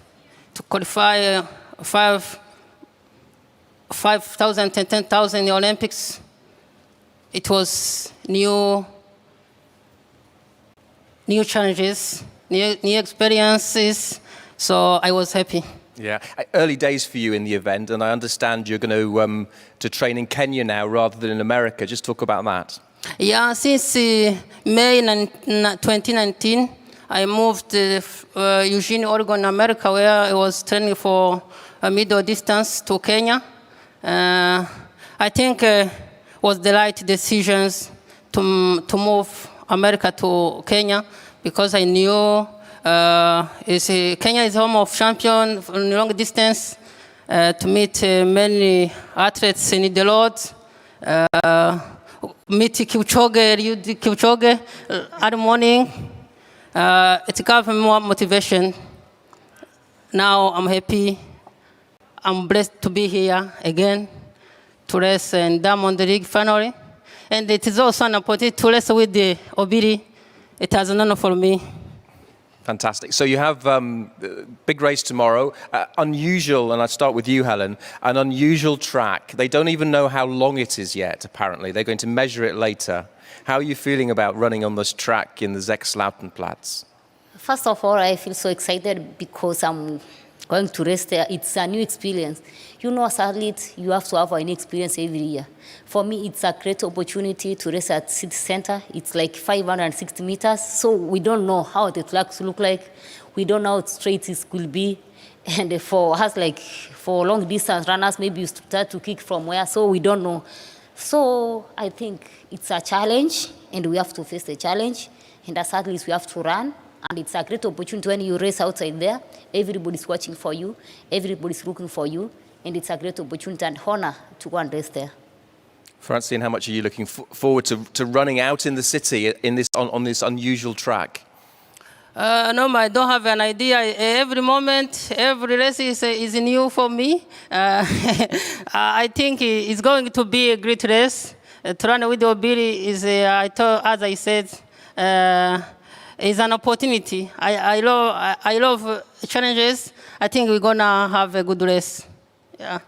to qualify 5,000 and 10,000 in the Olympics. It was new challenges, new experiences, so I was happy. Yeah, early days for you in the event, and I understand you're going to train in Kenya now rather than in America. Just talk about that. Yeah, since May 2019, I moved to Eugene, Oregon, America, where I was training for a middle distance to Kenya. I think it was the right decisions to move America to Kenya because I knew Kenya is home of champion in long distance to meet many athletes in the Lord. Meet Kipchoge at the morning. It gave me more motivation. Now I'm happy. I'm blessed to be here again to race in Diamond League Final. And it is also an opportunity to race with the Obiri. It has an honor for me. Fantastic. So you have a big race tomorrow. Unusual, and I start with you, Hellen, an unusual track. They don't even know how long it is yet, apparently. They're going to measure it later. How are you feeling about running on this track in the Sechslautenplatz? First of all, I feel so excited because I'm going to race there. It's a new experience. You know, as an athlete, you have to have a new experience every year. For me, it's a great opportunity to race at City Center. It's like 560 meters, so we don't know how the tracks look like. We don't know how straight it will be. And for us, like for long distance runners, maybe you start to kick from where, so we don't know. So I think it's a challenge, and we have to face the challenge. And as athletes, we have to run. And it's a great opportunity when you race outside there. Everybody's watching for you. Everybody's looking for you. And it's a great opportunity and honor to go and race there. Francine, how much are you looking forward to running out in the city in this on this unusual track? No, I don't have an idea. Every moment, every race is new for me. I think it's going to be a great race. To run with Obiri is, as I said, is an opportunity. I love challenges. I think we're gonna have a good race. Yeah.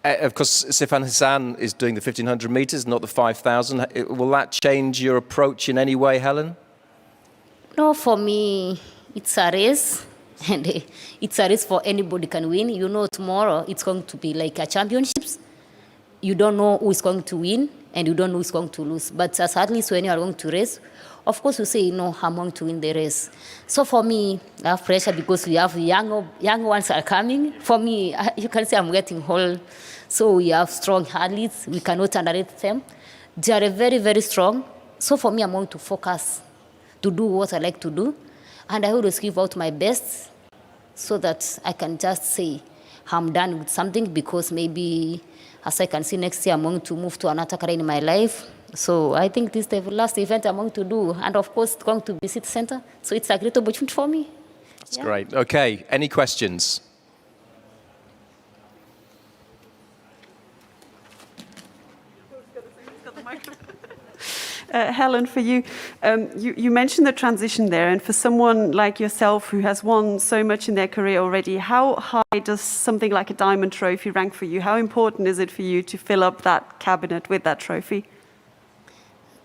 Of course, Sifan Hassan is doing the 1,500 meters, not the 5,000. Will that change your approach in any way, Helen? No, for me, it's a race, and it's a race for anybody can win. You know, tomorrow it's going to be like a championships. You don't know who is going to win, and you don't know who is going to lose. But as at least when you are going to race, of course you say, you know, I'm going to win the race. So for me, I have pressure because we have young ones are coming. For me, you can say I'm getting old. So we have strong athletes. We cannot underrate them. They are very, very strong. So for me, I'm going to focus to do what I like to do. And I always give out my best so that I can just say I'm done with something, because maybe, as I can see, next year I'm going to move to another career in my life. So I think this is the last event I'm going to do. And of course, it's going to be City Center. So it's a great opportunity for me. That's great. Okay, any questions? Helen, for you, you mentioned the transition there, and for someone like yourself who has won so much in their career already, how high does something like a diamond trophy rank for you? How important is it for you to fill up that cabinet with that trophy?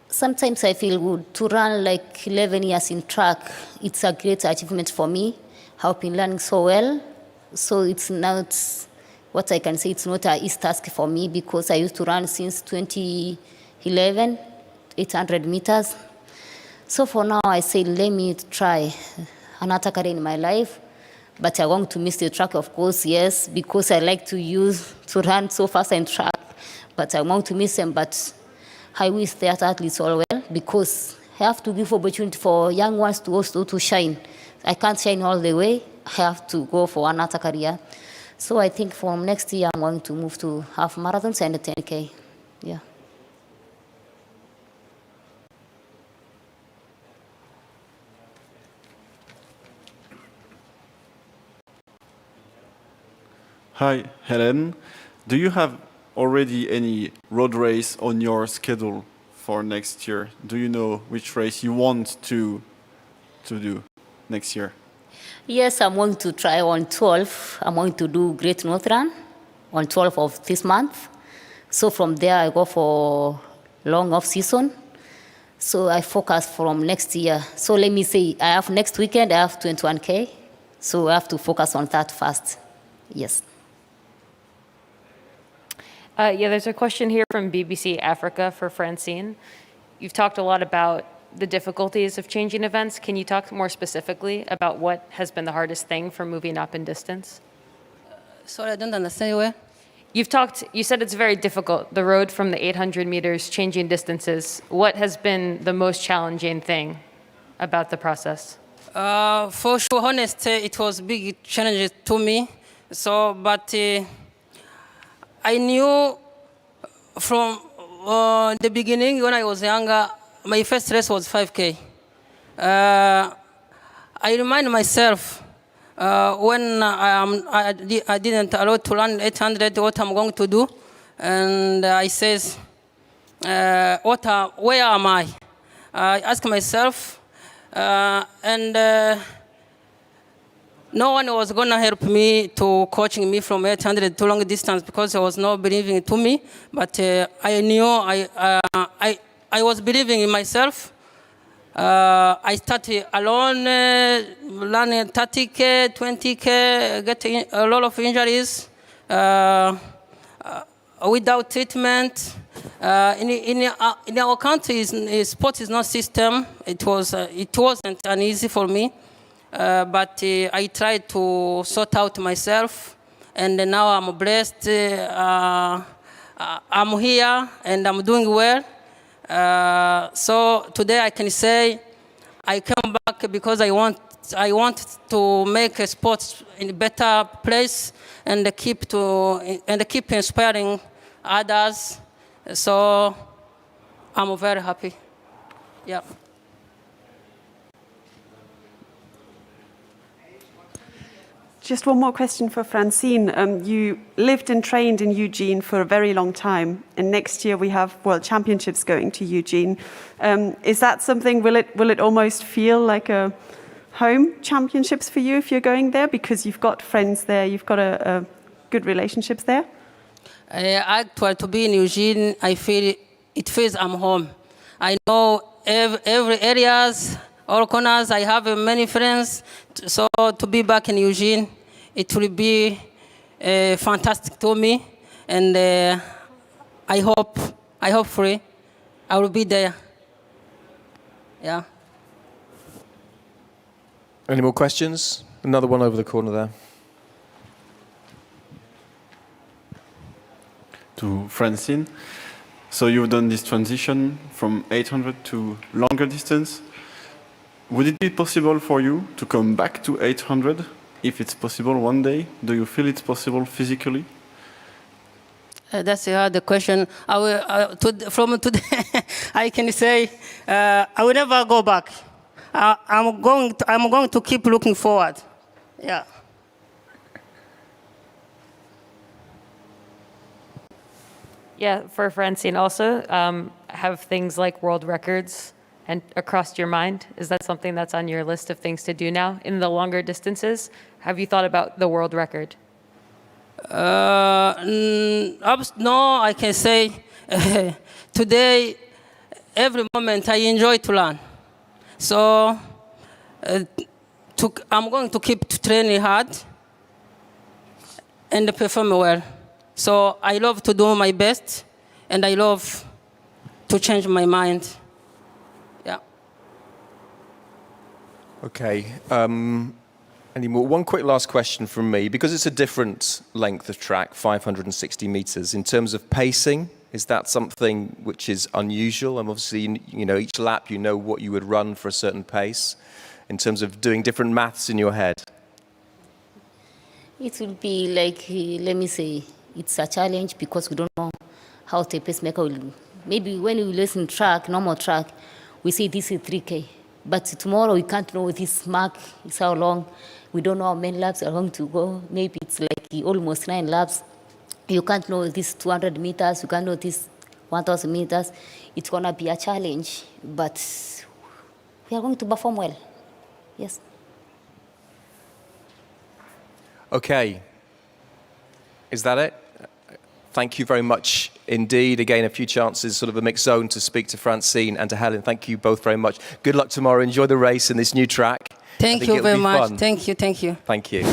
Sometimes I feel good to run like 11 years in track. It's a great achievement for me. I've been learning so well. So it's not, what I can say, it's not an easy task for me, because I used to run since 2011, 800 meters. So for now, I say, let me try another career in my life. But I'm going to miss the track, of course, yes, because I like to run so fast in track. But I'm going to miss them. But I wish that athletes all well, because I have to give opportunity for young ones to also to shine. I can't shine all the way. I have to go for another career. So I think from next year, I'm going to move to half marathons and 10K. Yeah. Hi, Helen. Do you have already any road race on your schedule for next year? Do you know which race you want to do next year? Yes, I'm going to try on 12. I'm going to do Great North Run on 12th of this month. So from there, I go for long off season. So I focus from next year. So let me say, I have next weekend, I have 21K. So I have to focus on that first. Yes. Yeah, there's a question here from BBC Africa for Francine. You've talked a lot about the difficulties of changing events. Can you talk more specifically about what has been the hardest thing for moving up in distance? Sorry, I don't understand where. You said it's very difficult, the road from the 800 meters, changing distances. What has been the most challenging thing about the process? For sure, honest, it was big challenges to me. So, but I knew from the beginning, when I was younger, my first race was 5K. I remind myself when I didn't allow to run 800, what I'm going to do, and I says, where am I? I ask myself, and no one was going to help me to coaching me from 800 to long distance, because there was no believing to me. But I knew I was believing in myself. I started alone, running 30K, 20K, getting a lot of injuries without treatment. In our country, sport is not system. It wasn't uneasy for me. But I tried to sort out myself, and now I'm blessed. I'm here, and I'm doing well. So today I can say I come back because I want to make a sport in a better place, and keep inspiring others. So I'm very happy. Yeah. Just one more question for Francine. You lived and trained in Eugene for a very long time, and next year we have World Championships going to Eugene. Is that something? Will it almost feel like a home championships for you if you're going there, because you've got friends there, you've got a good relationships there? Actually, to be in Eugene, it feels I'm home. I know every areas, all corners. I have many friends. So to be back in Eugene, it will be fantastic to me. And I hope I will be there. Yeah. Any more questions? Another one over the corner there. To Francine. So you've done this transition from 800 to longer distance. Would it be possible for you to come back to 800 if it's possible one day? Do you feel it's possible physically? That's a hard question. From today, I can say I will never go back. I'm going to keep looking forward. Yeah. Yeah, for Francine also, have things like world records and across your mind? Is that something that's on your list of things to do now in the longer distances? Have you thought about the world record? No, I can say today, every moment I enjoy to learn. So I'm going to keep training hard and perform well. So I love to do my best, and I love to change my mind. Yeah. Okay. Any more? One quick last question from me. Because it's a different length of track, 560 meters, in terms of pacing, is that something which is unusual? And obviously, you know, each lap you know what you would run for a certain pace, in terms of doing different maths in your head. It will be like, let me say, it's a challenge because we don't know how the pacemaker will do. Maybe when we listen track, normal track, we say this is 3K. But tomorrow we can't know this mark is how long. We don't know how many laps are going to go. Maybe it's like almost 9 laps. You can't know this 200 meters. You can't know this 1,000 meters. It's going to be a challenge. But we are going to perform well. Yes. Okay. Is that it? Thank you very much indeed. Again, a few chances, sort of a mixed zone to speak to Francine and to Helen. Thank you both very much. Good luck tomorrow. Enjoy the race in this new track. Thank you very much. Thank you. Thank you.